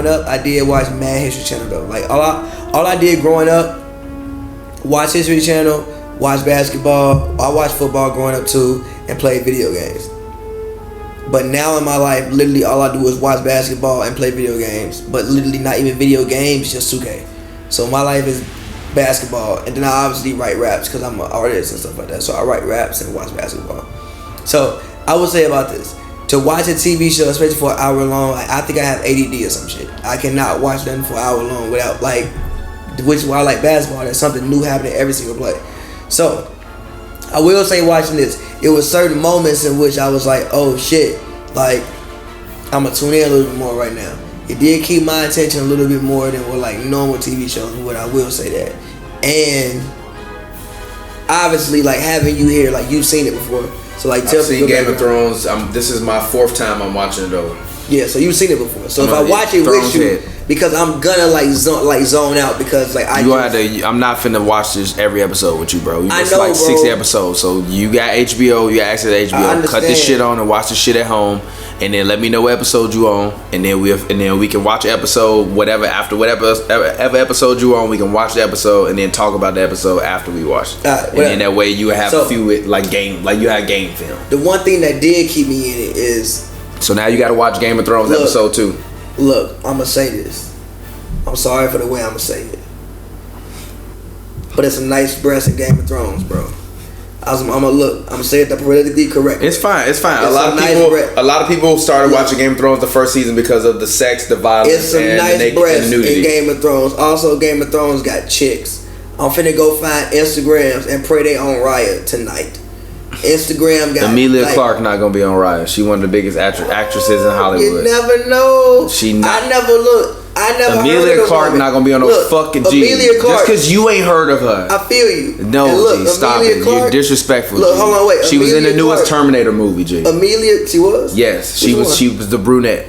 growing up, I did watch Mad History Channel though. Like all I did growing up, watch History Channel, watch basketball. I watched football growing up too, and play video games. But now in my life, literally all I do is watch basketball and play video games. But literally not even video games, just 2K. So my life is basketball, and then I obviously write raps because I'm an artist and stuff like that. So I write raps and watch basketball. So I would say about this: to watch a TV show, especially for an hour long, like, I think I have ADD or some shit. I cannot watch nothing for an hour long without like, which is why I like basketball. There's something new happening every single play. So I will say, watching this, it was certain moments in which I was like, oh shit, like I'm gonna tune in a little bit more right now. It did keep my attention a little bit more than what like normal TV shows would. I will say that. And obviously, like having you here, like you've seen it before. So like, I've seen Game of Thrones. This is my 4th time I'm watching it over. Yeah, so you've seen it before. So if I watch it with you, because I'm gonna like zone out because like I'm not finna watch this every episode with you, bro. It's like 60 episodes. So you got HBO, you got access to HBO. Cut this shit on and watch this shit at home, and then let me know what episode you on, and then we can watch episode whatever episode you on. We can watch the episode and then talk about the episode after we watch it. And then that way you have a few like you have game film. The one thing that did keep me in it is. So now you got to watch Game of Thrones episode 2. Look, I'm gonna say this. I'm sorry for the way I'm gonna say it, but it's a nice breast in Game of Thrones, bro. I'm gonna say it the politically correct. It's fine. A lot of people started watching Game of Thrones the first season because of the sex, the violence, it's some and nice the breasts nudity. in Game of Thrones. Also, Game of Thrones got chicks. I'm finna go find Instagrams and pray they on Riot tonight. Instagram got Emilia Clarke not gonna be on Riot. She one of the biggest actresses in Hollywood. You never know. I never Emilia heard of Clarke not gonna be on no fucking G. Emilia Clarke. Just because you ain't heard of her. I feel you. No, look, G, stop Emilia it. Clarke, You're disrespectful. Look, G. hold on, wait. She was in the newest Terminator movie, G. Emilia, she was? Yes, she was the brunette.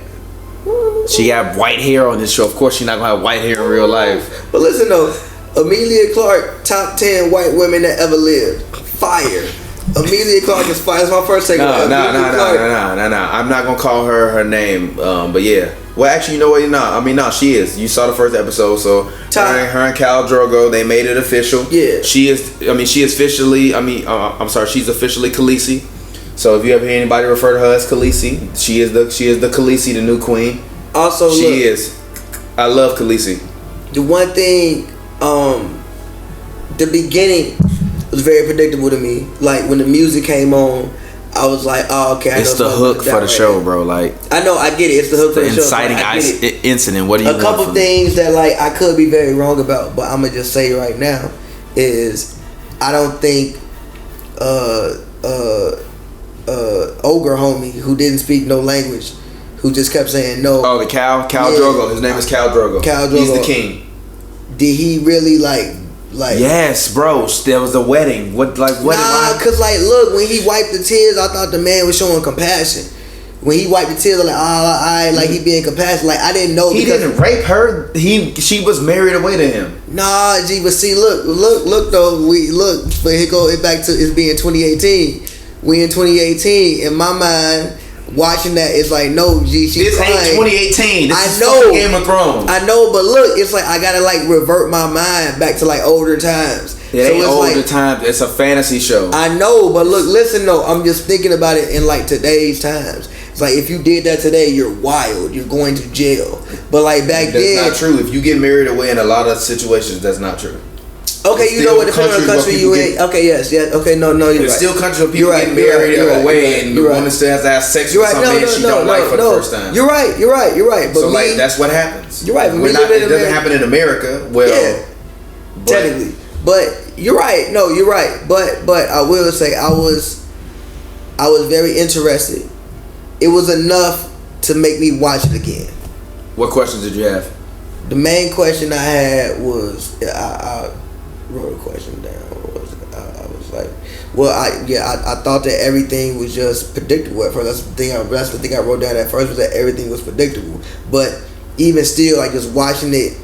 She got white hair on this show. Of course, she's not gonna have white hair in real life. But listen though, Emilia Clarke, top 10 white women that ever lived. Fire. Emilia Clarke is fire. That's my first take. No. I'm not gonna call her name. But yeah. Well, actually, you know what? No, she is. You saw the first episode, so her and Khal Drogo, they made it official. Yeah. She's officially Khalessi. So if you ever hear anybody refer to her as Khalessi, she is the Khalessi, the new queen. Also, she is. I love Khalessi. The one thing, the beginning was very predictable to me. Like when the music came on, I was like, oh, okay. It's the hook for the show, bro. Like, I know, I get it. It's the hook for the show. Inciting incident. What do you want? A couple things that like I could be very wrong about, but I'm gonna just say right now is I don't think ogre homie who didn't speak no language, who just kept saying no. Oh, the Khal Drogo. His name is Khal Drogo. He's the king. Did he really like? Yes, bro. There was a wedding. What? Nah, cause like, look, when he wiped the tears, I thought the man was showing compassion. When he wiped the tears, I'm like, like he being compassionate. Like I didn't know he didn't rape her. She was married away to him. Nah, G. But see, look though. But here go it back to it's being 2018. We in 2018. In my mind, watching that, it's like, no, G, she's crying. This ain't 2018. This is know Game of Thrones. I know, but look, it's like I gotta like revert my mind back to like older times. It ain't older times. It's a fantasy show. I know, but look, listen though, I'm just thinking about it in like today's times. It's like if you did that today, you're wild. You're going to jail. But like back then, that's not true. If you get married away in a lot of situations, that's not true. Okay, you know what? Depending on the country you in. Okay, yes. Okay, no, you're There's right. still countries where people get married away and the woman still has to have sex with some man she don't like for the first time. You're right. But so like that's what happens. You're right. It doesn't happen in America. Well, yeah, technically. But you're right. No, you're right. But I will say I was very interested. It was enough to make me watch it again. What questions did you have? The main question I had was I wrote a question down. I was like, well, I thought that everything was just predictable at first. That's the thing I wrote down at first, was that everything was predictable. But even still, like just watching it,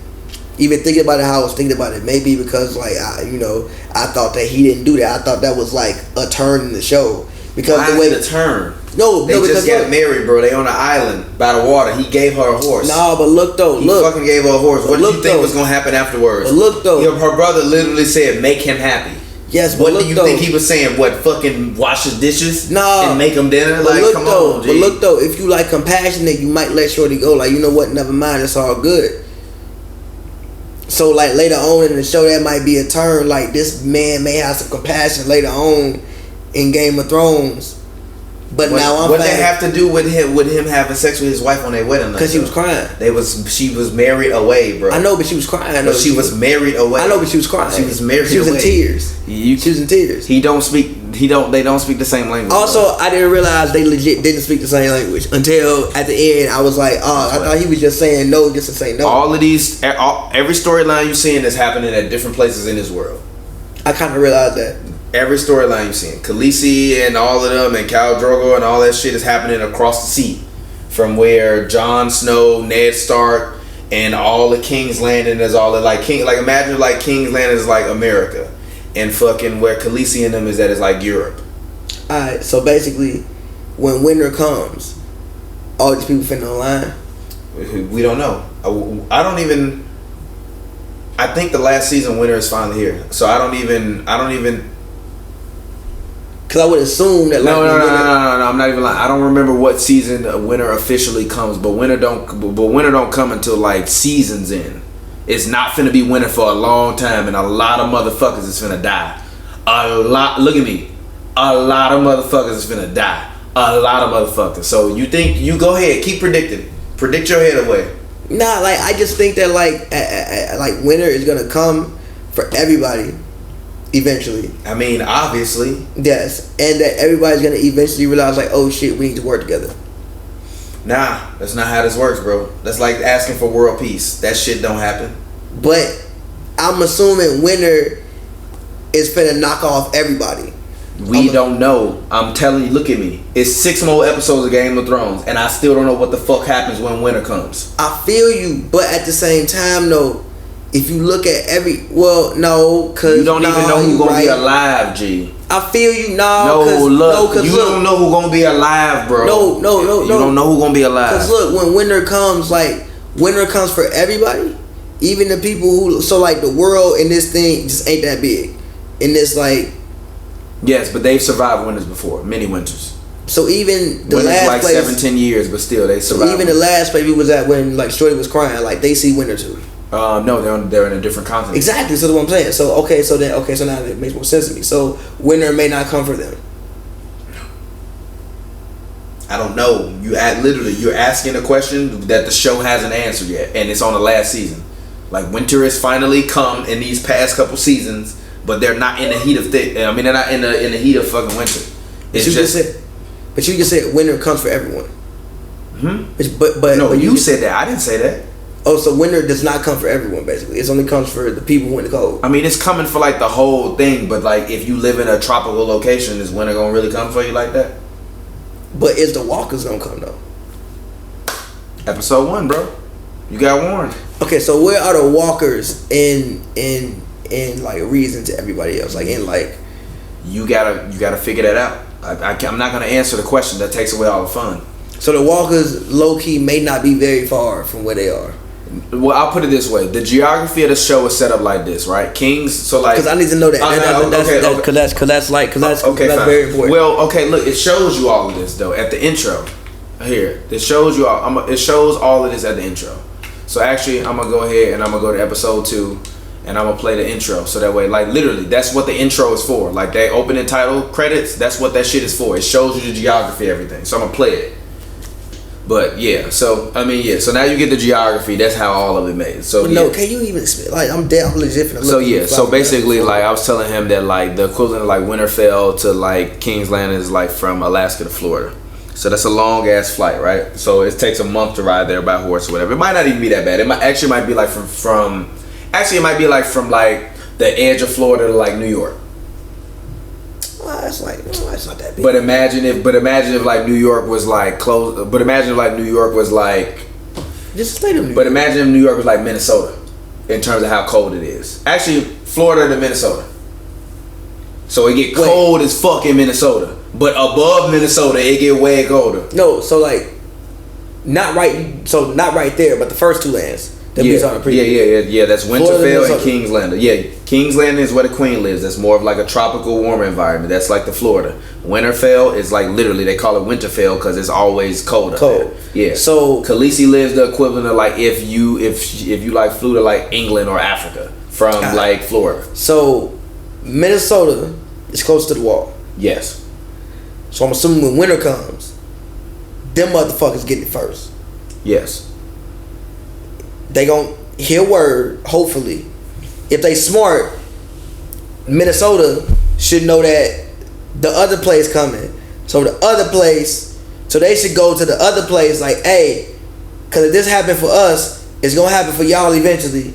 even thinking about it how I was thinking about it, maybe because like I thought that he didn't do that. I thought that was like a turn in the show. because why the way the turn. They just got married, bro. They on an island by the water. He gave her a horse. No, but look though, he fucking gave her a horse. What do you think was gonna happen afterwards? But look though, her brother literally said, "Make him happy." Yes, but what do you think he was saying? What, fucking wash his dishes? No, and make him dinner? Like, come on, G. But look though, if you like compassionate, you might let shorty go. Like, you know what? Never mind, it's all good. So like later on in the show, that might be a turn. Like this man may have some compassion later on in Game of Thrones. But now what they have to do with him having sex with his wife on their wedding night? Because she was crying. She was married away, bro. I know, but she was crying. I know she was married away. I know, but she was crying. She was married away. She was in tears. She was in tears. They don't speak the same language. Also, I didn't realize they legit didn't speak the same language until at the end. I was like, I thought he was just saying no just to say no. All of these, every storyline you're seeing is happening at different places in this world. I kind of realized that. Every storyline you're seeing, Khalessi and all of them, and Khal Drogo and all that shit is happening across the sea, from where Jon Snow, Ned Stark, and all the King's Landing is all like imagine like King's Landing is like America, and fucking where Khalessi and them is like Europe. Alright, so basically, when winter comes, all these people finna online. We don't know. I think the last season winter is finally here, so I don't even. Cause I would assume that no, I'm not even lying. I don't remember what season winter officially comes, but winter don't come until like seasons end. It's not finna be winter for a long time, and a lot of motherfuckers is finna die. Look at me. A lot of motherfuckers is finna die. A lot of motherfuckers. So you go ahead, keep predicting. Predict your head away. Nah, like I just think that like winter is gonna come for everybody. Eventually. I mean, obviously. Yes. And that everybody's going to eventually realize, like, oh, shit, we need to work together. Nah, that's not how this works, bro. That's like asking for world peace. That shit don't happen. But I'm assuming winter is finna knock off everybody. We don't know. I'm telling you, look at me. It's 6 more episodes of Game of Thrones, and I still don't know what the fuck happens when winter comes. I feel you, but at the same time, though, if you look at because you don't even know who's gonna be alive, G. I feel you, you don't know who's gonna be alive, bro. No. You don't know who's gonna be alive. Cause look, when winter comes for everybody, even the people who. So like the world in this thing just ain't that big. In this like. Yes, but they've survived winters before, many winters. So even the winters last like place, 7-10 years, but still they survived. So even the last place we was at when like Shorty was crying, like they see winter too. No, they're in a different continent. Exactly, so that's what I'm saying. So so now it makes more sense to me. So winter may not come for them. I don't know. You're asking a question that the show hasn't answered yet, and it's on the last season. Like winter has finally come in these past couple seasons, but they're not in the heat of they're not in the heat of fucking winter. But you just said winter comes for everyone. But you said that. I didn't say that. Oh, so winter does not come for everyone, basically. It only comes for the people who in the cold. I mean, it's coming for like the whole thing, but like if you live in a tropical location, is winter gonna really come for you like that? But is the walkers gonna come though? Episode 1, bro. You got warned. Okay, so where are the walkers in like reason to everybody else? Like in like you gotta figure that out. I'm not gonna answer the question. That takes away all the fun. So the walkers low key may not be very far from where they are. Well, I'll put it this way: the geography of the show is set up like this, right? Kings, so like because I need to know that. That's very important. Well, okay, look, it shows you all of this though at the intro. Here, it shows you all. It shows all of this at the intro. So actually, I'm gonna go ahead and I'm gonna go to episode 2, and I'm gonna play the intro. So that way, like literally, that's what the intro is for. Like that opening title credits, that's what that shit is for. It shows you the geography, everything. So I'm gonna play it. But yeah, so I mean, yeah. So now you get the geography. That's how all of it made. So no, can you even like I'm legit finna look. So yeah, so basically, like I was telling him that like the equivalent of like Winterfell to like King's Landing is like from Alaska to Florida. So that's a long ass flight, right? So it takes a month to ride there by horse or whatever. It might not even be that bad. It might be like from it might be like from like the edge of Florida to like New York. It's not that big. But imagine if like New York was like close. But imagine if like New York was like. Just stay to New York. But imagine if New York was like Minnesota, in terms of how cold it is. Actually, Florida to Minnesota. So it get cold as fuck in Minnesota, But above Minnesota, it get way colder. No, so like, not right there, but the first two lands. Yeah. That's Winterfell and King's Landing. Yeah, King's Landing is where the Queen lives. That's more of like a tropical, warm environment. That's like the Florida. Winterfell is like literally they call it Winterfell because it's always cold. Cold. Yeah. So Khalessi lives the equivalent of like if you like flew to like England or Africa from like Florida. So Minnesota is close to the wall. Yes. So I'm assuming when winter comes, them motherfuckers getting it first. Yes. They gon' hear word, hopefully. If they smart, Minnesota should know that the other place coming. So they should go to the other place like, hey, cause if this happened for us, it's gonna happen for y'all eventually.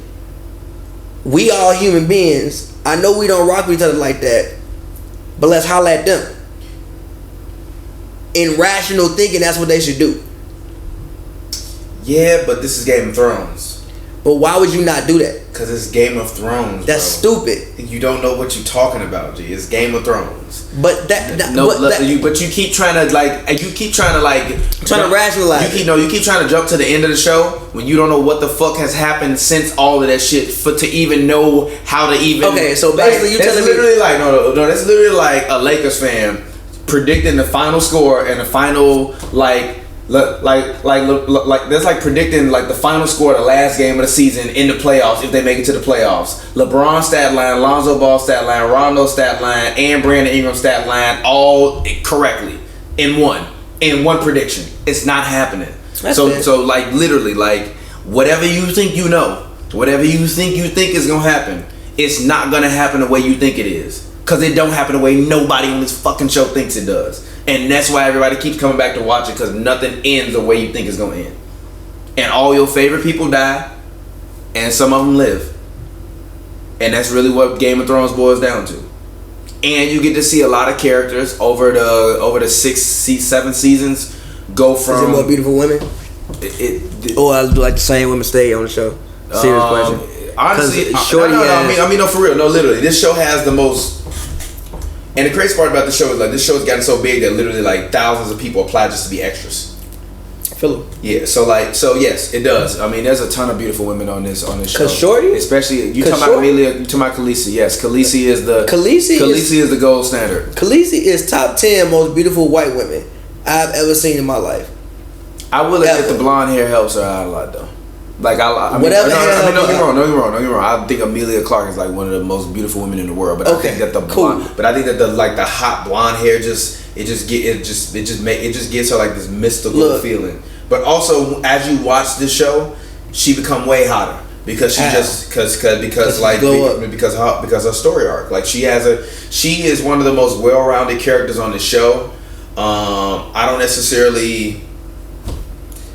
We all human beings. I know we don't rock with each other like that, but let's holler at them. In rational thinking, that's what they should do. Yeah, but this is Game of Thrones. But why would you not do that? Because it's Game of Thrones. That's bro. stupid. You don't know what you're talking about, G. It's Game of Thrones. But you keep trying to rationalize. You keep trying to jump to the end of the show when you don't know what the fuck has happened since all of that shit to even know how to even. Okay, so basically you telling me that's literally like a Lakers fan predicting the final score and the final that's like predicting like the final score of the last game of the season in the playoffs if they make it to the playoffs. LeBron stat line, Lonzo Ball stat line, Rondo stat line, and Brandon Ingram stat line all correctly in one prediction. It's not happening. So like literally like whatever you think you know, whatever you think is gonna happen, it's not gonna happen the way you think it is. Cause it don't happen the way nobody on this fucking show thinks it does. And that's why everybody keeps coming back to watch it, because nothing ends the way you think it's going to end. And all your favorite people die, and some of them live. And that's really what Game of Thrones boils down to. And you get to see a lot of characters over the 7 seasons go from... Is it more beautiful women? I'd like the same women stay on the show. Serious question. Honestly, no, for real. No, literally. This show has the most... And the crazy part about the show is like this show has gotten so big that literally like thousands of people apply just to be extras. Philip. Yeah, so yes, it does. I mean, there's a ton of beautiful women on this show. Cause Shorty, especially you talking about Amelia, you talking about Khalessi. Yes, Khalessi is the gold standard. Khalessi is top 10 most beautiful white women I've ever seen in my life. I will admit the blonde hair helps her out a lot though. Like don't get me wrong. I think Amelia Clark is like one of the most beautiful women in the world. But I think that the hot blonde hair just gives her like this mystical feeling. But also as you watch this show, she become way hotter because because her story arc. Like she is one of the most well-rounded characters on the show. I don't necessarily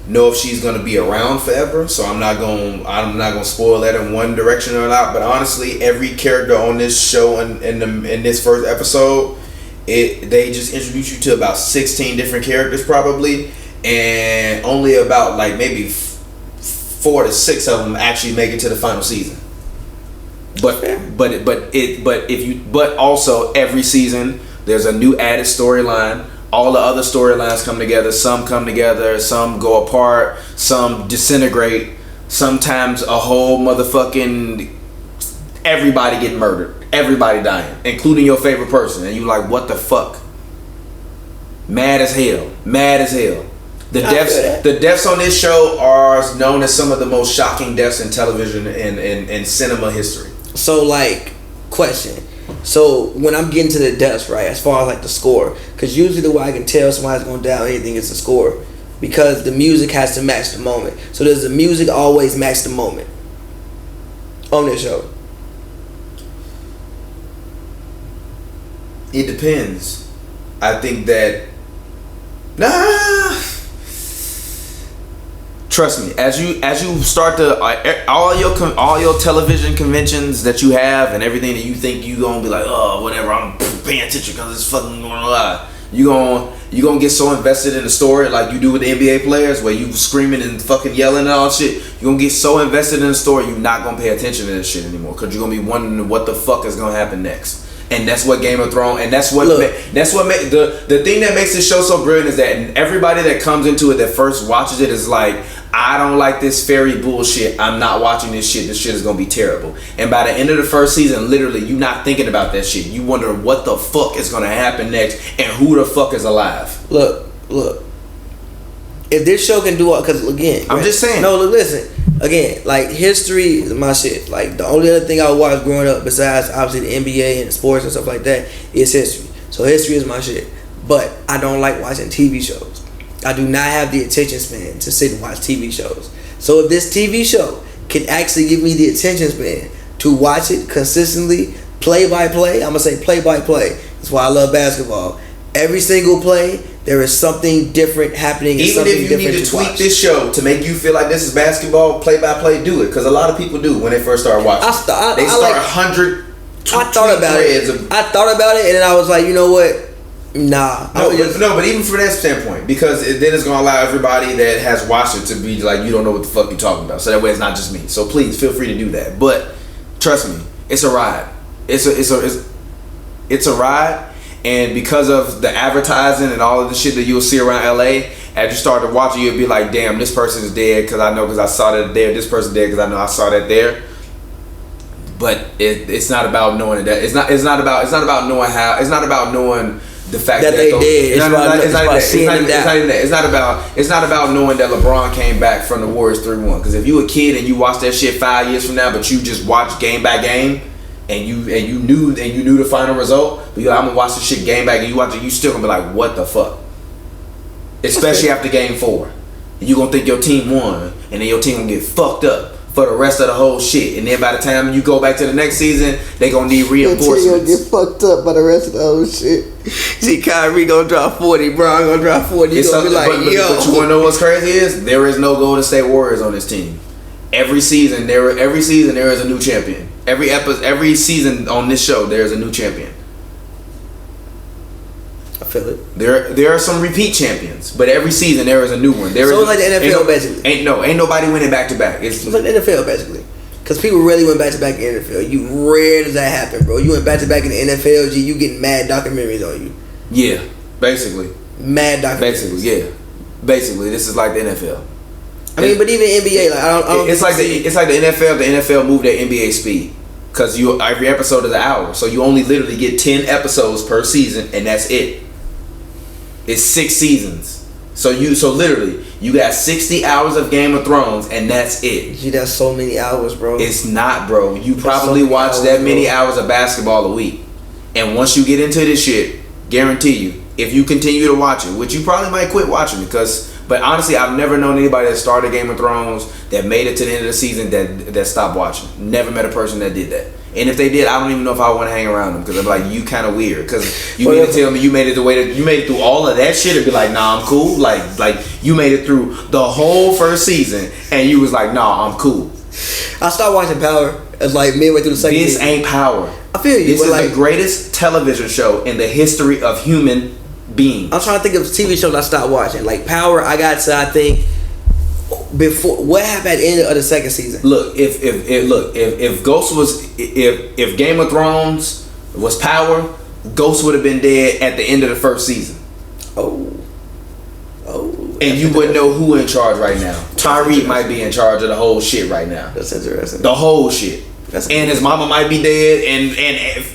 know if she's gonna be around forever, so I'm not gonna spoil that in one direction or not. But honestly, every character on this show in this first episode, they just introduce you to about 16 different characters probably, and only about like maybe 4 to 6 of them actually make it to the final season. But also every season there's a new added storyline. All the other storylines come together. Some come together. Some go apart. Some disintegrate. Sometimes a whole motherfucking everybody get murdered. Everybody dying, including your favorite person. And you like, what the fuck? Mad as hell. The deaths on this show are known as some of the most shocking deaths in television and cinema history. So like, question. So when I'm getting to the deaths, right, as far as like the score, because usually the way I can tell somebody's going down anything is the score, because the music has to match the moment. So does the music always match the moment on this show? It depends. I think that trust me, as you start to all your television conventions that you have and everything that you think you gonna be like, oh whatever, I'm paying attention because it's fucking you gonna get so invested in the story like you do with the NBA players, where you screaming and fucking yelling and all shit. You're gonna get so invested in the story, you're not gonna pay attention to this shit anymore, because you're gonna be wondering what the fuck is gonna happen next. and that's what Game of Thrones, and that's what the thing that makes this show so brilliant is that everybody that comes into it that first watches it is like, I don't like this fairy bullshit. I'm not watching this shit. This shit is gonna be terrible. And by the end of the first season, literally, you're not thinking about that shit. You wonder what the fuck is gonna happen next and who the fuck is alive. Look. If this show can do all, because again, I'm just saying. No, look, listen. Again, like, history is my shit. Like, the only other thing I watched growing up, besides obviously the NBA and sports and stuff like that, is history. So history is my shit. But I don't like watching TV shows. I do not have the attention span to sit and watch TV shows. So if this TV show can actually give me the attention span to watch it consistently, play by play, I'm gonna say play by play. That's why I love basketball. Every single play, there is something different happening. Even if you need to tweak this show to make you feel like this is basketball, play by play, do it. Because a lot of people do when they first start watching. They start 100. I thought about it, and then I was like, you know what? Nah. But even from that standpoint, because then it's gonna allow everybody that has watched it to be like, you don't know what the fuck you're talking about. So that way, it's not just me. So please feel free to do that. But trust me, it's a ride. It's a ride. And because of the advertising and all of the shit that you'll see around LA, as you start to watch it, you'll be like, damn, this person is dead because I saw that there. This person dead because I know I saw that there. But it's not about knowing that. It's not about knowing how. It's not about knowing the fact that they did. It's not about knowing that LeBron came back from the Warriors 3-1. Because if you a kid and you watch that shit 5 years from now, but you just watch game by game, and you knew the final result, but you're like, I'm gonna watch this shit game back, and you watch it, you still gonna be like, what the fuck? Especially after game 4, and you gonna think your team won, and then your team gonna get fucked up for the rest of the whole shit, and then by the time you go back to the next season, they gonna need reinforcements. Your team gonna get fucked up by the rest of the whole shit. See, Kyrie gonna drop 40, Bron gonna drop 40. You gonna be like, but you wanna know what's crazy is there is no Golden State Warriors on this team. Every season there is a new champion. Every season on this show there is a new champion. I feel it. There are some repeat champions, but every season there is a new one. So it's like the NFL basically. Ain't nobody winning back to back. It's like the NFL basically. Because people really went back to back in the NFL. Rare does that happen, bro. You went back to back in the NFL, G, you getting mad documentaries on you. Yeah, basically. Mad documentaries. Basically, yeah. Basically, this is like the NFL. I mean, but even NBA, like I don't. It's like the NFL. The NFL moved at NBA speed, because every episode is an hour, so you only literally get 10 episodes per season, and that's it. It's 6 seasons, so literally you got 60 hours of Game of Thrones, and that's it. Gee, that's so many hours, bro. It's not, bro. You probably watch that many hours of basketball a week, and once you get into this shit, guarantee you, if you continue to watch it, which you probably might quit watching because. But honestly, I've never known anybody that started Game of Thrones that made it to the end of the season that stopped watching. Never met a person that did that. And if they did, I don't even know if I want to hang around them because I'm like, you kind of weird. Because you mean to tell me you made it the way that you made it through all of that shit and be like, nah, I'm cool. Like you made it through the whole first season and you was like, nah, I'm cool. I started watching Power as like midway through the second season. This ain't Power. I feel you. This is the greatest television show in the history of human beings. I'm trying to think of TV shows I stopped watching. Like Power, I got to, I think, before what happened at the end of the second season. Look, if Ghost was if Game of Thrones was Power, Ghost would have been dead at the end of the first season. Oh. And you wouldn't know who in charge right now. Tyreek might be in charge of the whole shit right now. That's interesting. The whole shit. And his mama might be dead, and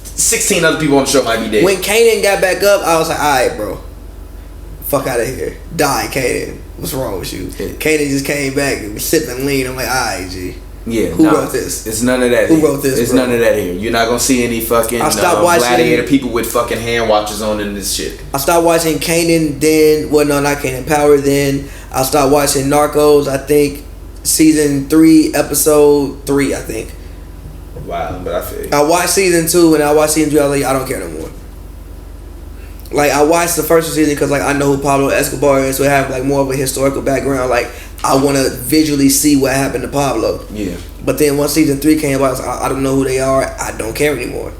16 other people on the show might be dead. When Kanan got back up, I was like, alright, bro. Fuck out of here. Die, Kanan. What's wrong with you? Yeah. Kanan just came back and was sipping lean. I'm like, alright, G. Yeah. Who wrote this? It's none of that. Who wrote this? It's none of that here. You're not gonna see any fucking gladiator people with fucking hand watches on in this shit. I started watching Kanan, then not Kanan, Power. Then I started watching Narcos. I think season 3, episode 3. I think. Wow, but I feel you. I watched season 2 and I watched season 3. I was like, I don't care no more. Like I watched the first season because like I know who Pablo Escobar is, so I have like more of a historical background. Like I want to visually see what happened to Pablo. Yeah. But then once season 3 came out, I don't know who they are. I don't care anymore.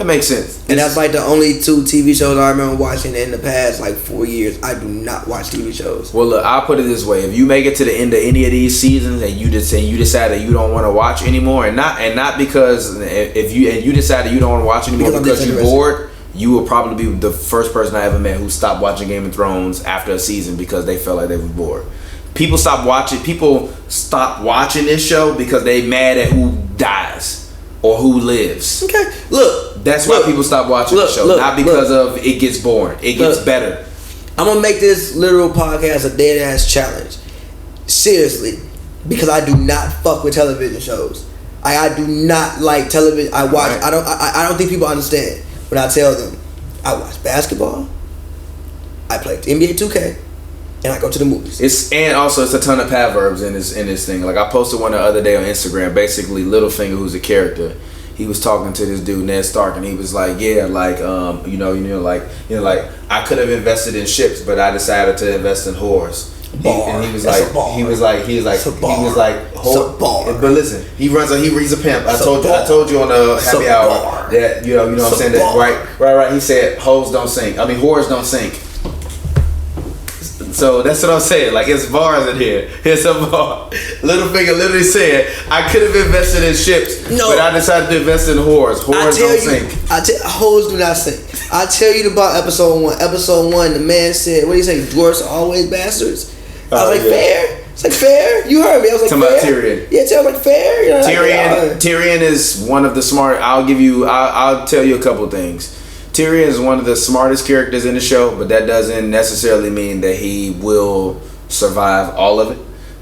That makes sense. And that's like the only 2 TV shows I remember watching in the past like 4 years. I do not watch TV shows. Well, look, I'll put it this way: if you make it to the end of any of these seasons and you decide that you don't want to watch anymore, and not because if you decide that you don't want to watch anymore because you're bored, you will probably be the first person I ever met who stopped watching Game of Thrones after a season because they felt like they were bored. People stop watching this show because they mad at who dies or who lives. Okay, look. That's why people stop watching the show, not because of it gets boring. It gets better. I'm gonna make this literal podcast a dead ass challenge. Seriously, because I do not fuck with television shows. I do not like television. I watch. Right. I don't think people understand when I tell them I watch basketball. I play NBA 2K. And I go to the movies. It's a ton of proverbs in this thing. Like I posted one the other day on Instagram. Basically, Littlefinger, who's a character, he was talking to this dude Ned Stark, and he was like, "Yeah, like I could have invested in ships, but I decided to invest in whores." And he was like, but listen, he's a pimp. I told you on the happy hour that you know what I'm saying, that right. He said hoes don't sink. I mean whores don't sink. So that's what I'm saying. Like it's bars in here. Here's a bar. Littlefinger literally said, "I could have invested in ships, but I decided to invest in whores. Whores don't sink." Hoes do not sink. I tell you about episode 1. Episode 1, the man said, "What do you say? Dwarfs are always bastards." I was like, fair. It's like fair. You heard me. I was like, talking about Tyrion. Yeah, tell me like fair. You know, Tyrion is one of the smart. I'll tell you a couple things. Tyrion is one of the smartest characters in the show, but that doesn't necessarily mean that he will survive all of it.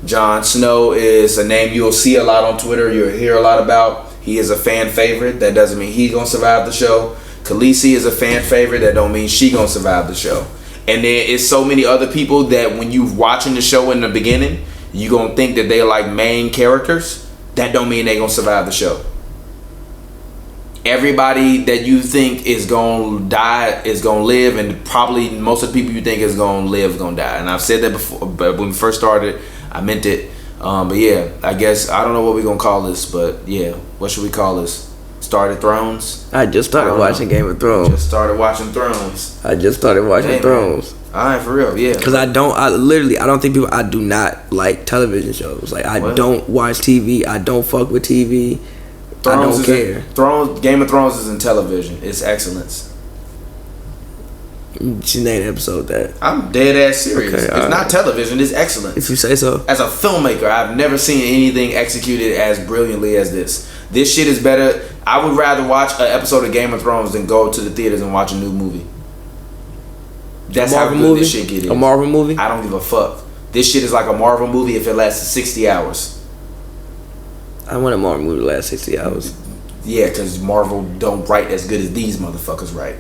Jon Snow is a name you'll see a lot on Twitter, you'll hear a lot about. He is a fan favorite. That doesn't mean he's gonna survive the show. Khalessi is a fan favorite. That don't mean she gonna survive the show. And there is so many other people that when you watching the show in the beginning, you gonna think that they're like main characters. That don't mean they gonna survive the show. Everybody that you think is gonna die is gonna live, and probably most of the people you think is gonna live is gonna die. And I've said that before, but when we first started, I meant it. But yeah, I guess I don't know what we're gonna call this, but yeah, what should we call this? Started Thrones. I just started watching Game of Thrones. Just started watching Thrones. I just started watching Thrones. Alright, for real, yeah. Because I do not like television shows. Like I don't watch TV. I don't fuck with TV. I don't care. Game of Thrones is in television. It's excellence. She named the episode that. I'm dead ass serious. Okay, it's not television. It's excellence. If you say so. As a filmmaker, I've never seen anything executed as brilliantly as this. This shit is better. I would rather watch an episode of Game of Thrones than go to the theaters and watch a new movie. That's how good this shit is. A Marvel movie? I don't give a fuck. This shit is like a Marvel movie if it lasted 60 hours. I want a Marvel movie to last 60 hours. Yeah, because Marvel don't write as good as these motherfuckers write.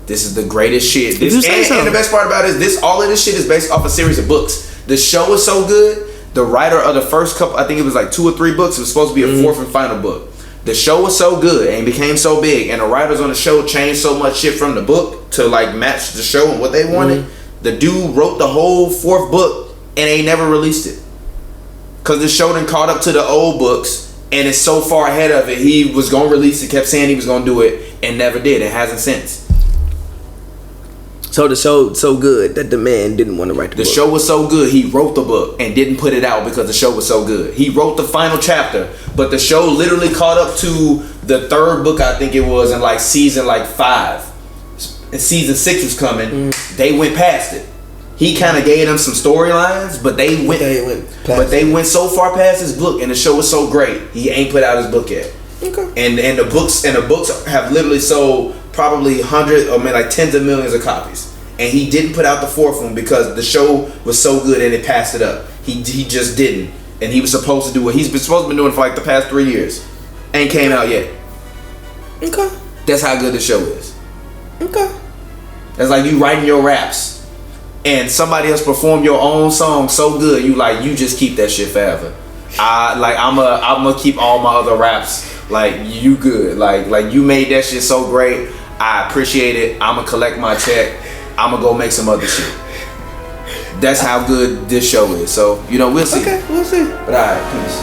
This is the greatest shit. And the best part about it is all of this shit is based off a series of books. The show is so good. The writer of the first couple, I think it was like 2 or 3 books. It was supposed to be a 4th and final book. The show was so good and became so big, and the writers on the show changed so much shit from the book to like match the show and what they wanted. The dude wrote the whole 4th book and they never released it. Because the show done caught up to the old books and it's so far ahead of it. He was going to release it, kept saying he was going to do it, and never did. It hasn't since. So the show so good that the man didn't want to write the book. The show was so good, he wrote the book and didn't put it out because the show was so good. He wrote the final chapter, but the show literally caught up to the 3rd book, I think it was, in like season like 5. And season 6 was coming. They went past it. He kind of gave them some storylines, but they went so far past his book, and the show was so great. He ain't put out his book yet. Okay. And the books have literally sold probably hundreds or like tens of millions of copies. And he didn't put out the 4th one because the show was so good and it passed it up. He just didn't. And he was supposed to do what he's been supposed to be doing for like the past 3 years. Ain't came out yet. Okay. That's how good the show is. Okay. That's like you writing your raps and somebody else perform your own song so good, you just keep that shit forever. I'm gonna keep all my other raps. Like you good. Like you made that shit so great. I appreciate it. I'm gonna collect my check. I'm gonna go make some other shit. That's how good this show is. So we'll see. Okay, we'll see. But alright, peace.